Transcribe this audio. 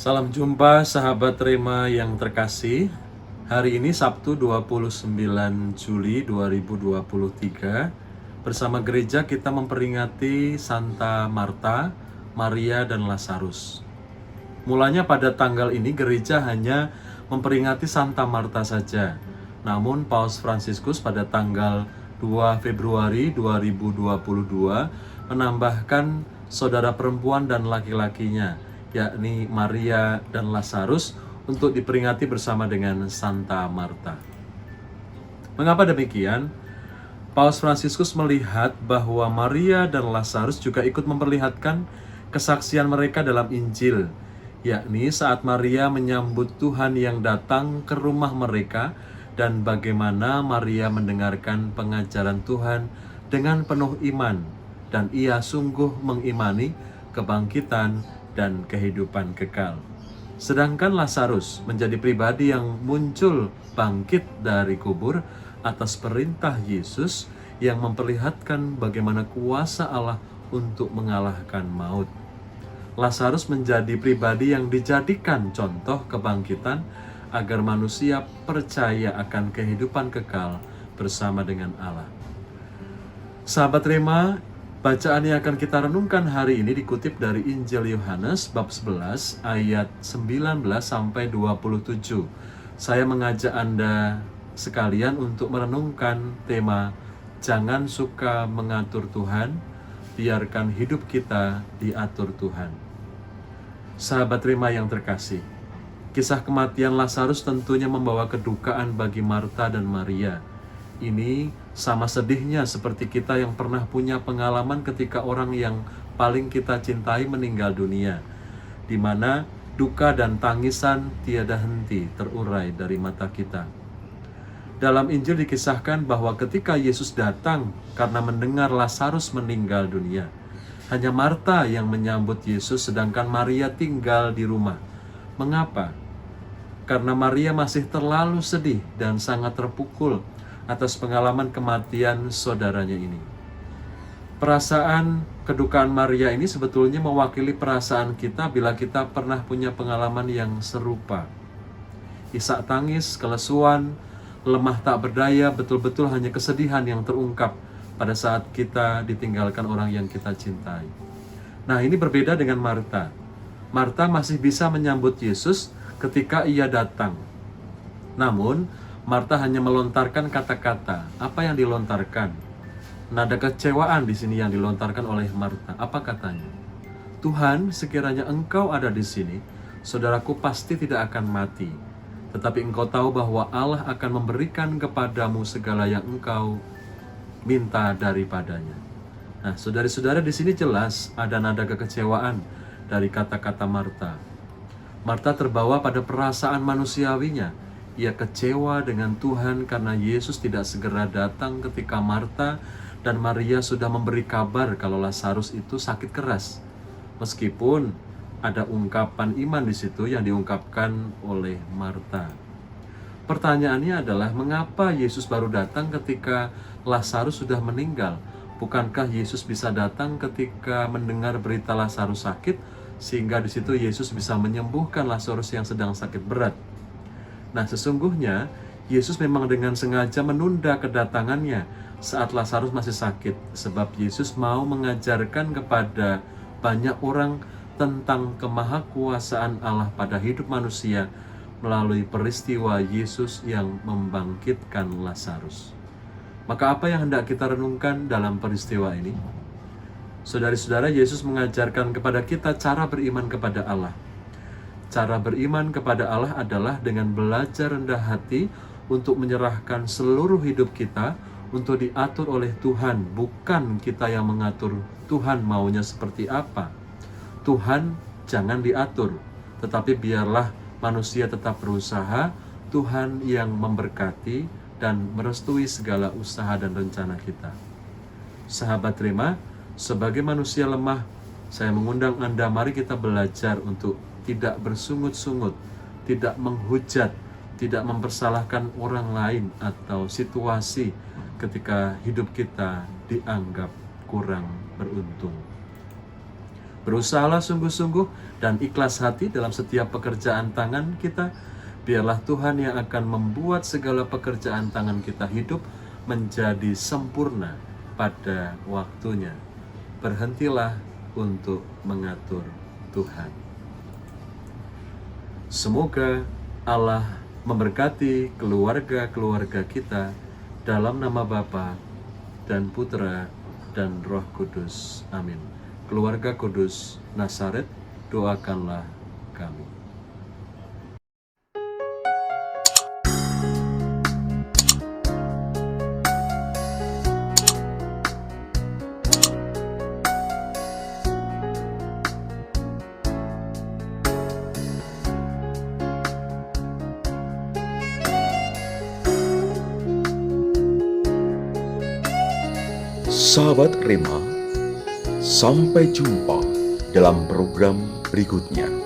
Salam jumpa sahabat Rema yang terkasih. Hari ini Sabtu 29 Juli 2023. Bersama gereja kita memperingati Santa Marta, Maria, dan Lazarus. Mulanya pada tanggal ini gereja hanya memperingati Santa Marta saja. Namun Paus Fransiskus pada tanggal 2 Februari 2022 menambahkan saudara perempuan dan laki-lakinya, yakni Maria dan Lazarus, untuk diperingati bersama dengan Santa Marta. Mengapa demikian? Paus Fransiskus melihat bahwa Maria dan Lazarus juga ikut memperlihatkan kesaksian mereka dalam Injil, yakni saat Maria menyambut Tuhan yang datang ke rumah mereka dan bagaimana Maria mendengarkan pengajaran Tuhan dengan penuh iman dan ia sungguh mengimani kebangkitan dan kehidupan kekal. Sedangkan Lazarus menjadi pribadi yang muncul bangkit dari kubur atas perintah Yesus yang memperlihatkan bagaimana kuasa Allah untuk mengalahkan maut. Lazarus menjadi pribadi yang dijadikan contoh kebangkitan agar manusia percaya akan kehidupan kekal bersama dengan Allah. Sahabat Rema, bacaan yang akan kita renungkan hari ini dikutip dari Injil Yohanes bab 11 ayat 19 sampai 27. Saya mengajak Anda sekalian untuk merenungkan tema jangan suka mengatur Tuhan, biarkan hidup kita diatur Tuhan. Sahabat Rema yang terkasih, kisah kematian Lazarus tentunya membawa kedukaan bagi Marta dan Maria. Ini sama sedihnya seperti kita yang pernah punya pengalaman ketika orang yang paling kita cintai meninggal dunia, di mana duka dan tangisan tiada henti terurai dari mata kita. Dalam Injil dikisahkan bahwa ketika Yesus datang karena mendengar Lazarus meninggal dunia, hanya Marta yang menyambut Yesus sedangkan Maria tinggal di rumah. Mengapa? Karena Maria masih terlalu sedih dan sangat terpukul atas pengalaman kematian saudaranya ini. Perasaan kedukaan Maria ini sebetulnya mewakili perasaan kita bila kita pernah punya pengalaman yang serupa. Isak tangis, kelesuan, lemah tak berdaya, betul-betul hanya kesedihan yang terungkap pada saat kita ditinggalkan orang yang kita cintai. Nah, ini berbeda dengan Marta. Marta masih bisa menyambut Yesus ketika ia datang. Namun, Marta hanya melontarkan kata-kata. Apa yang dilontarkan? Nada kecewaan di sini yang dilontarkan oleh Marta. Apa katanya? Tuhan, sekiranya Engkau ada di sini, saudaraku pasti tidak akan mati. Tetapi Engkau tahu bahwa Allah akan memberikan kepadamu segala yang Engkau minta daripadanya. Nah, saudara-saudara, di sini jelas ada nada kekecewaan dari kata-kata Marta. Marta terbawa pada perasaan manusiawinya. Ia kecewa dengan Tuhan karena Yesus tidak segera datang ketika Marta dan Maria sudah memberi kabar kalau Lazarus itu sakit keras. Meskipun ada ungkapan iman di situ yang diungkapkan oleh Marta. Pertanyaannya adalah mengapa Yesus baru datang ketika Lazarus sudah meninggal? Bukankah Yesus bisa datang ketika mendengar berita Lazarus sakit sehingga di situ Yesus bisa menyembuhkan Lazarus yang sedang sakit berat? Nah, sesungguhnya Yesus memang dengan sengaja menunda kedatangannya saat Lazarus masih sakit, sebab Yesus mau mengajarkan kepada banyak orang tentang kemahakuasaan Allah pada hidup manusia melalui peristiwa Yesus yang membangkitkan Lazarus. Maka apa yang hendak kita renungkan dalam peristiwa ini? Saudara-saudara, Yesus mengajarkan kepada kita cara beriman kepada Allah. Cara beriman kepada Allah adalah dengan belajar rendah hati untuk menyerahkan seluruh hidup kita untuk diatur oleh Tuhan. Bukan kita yang mengatur Tuhan maunya seperti apa. Tuhan jangan diatur, tetapi biarlah manusia tetap berusaha, Tuhan yang memberkati dan merestui segala usaha dan rencana kita. Sahabat Rema, sebagai manusia lemah, saya mengundang Anda, mari kita belajar untuk tidak bersungut-sungut, tidak menghujat, tidak mempersalahkan orang lain atau situasi ketika hidup kita dianggap kurang beruntung. Berusahalah sungguh-sungguh dan ikhlas hati dalam setiap pekerjaan tangan kita. Biarlah Tuhan yang akan membuat segala pekerjaan tangan kita hidup menjadi sempurna pada waktunya. Berhentilah untuk mengatur Tuhan. Semoga Allah memberkati keluarga-keluarga kita dalam nama Bapa dan Putra dan Roh Kudus. Amin. Keluarga Kudus Nazaret, doakanlah kami. Sahabat Rema, sampai jumpa dalam program berikutnya.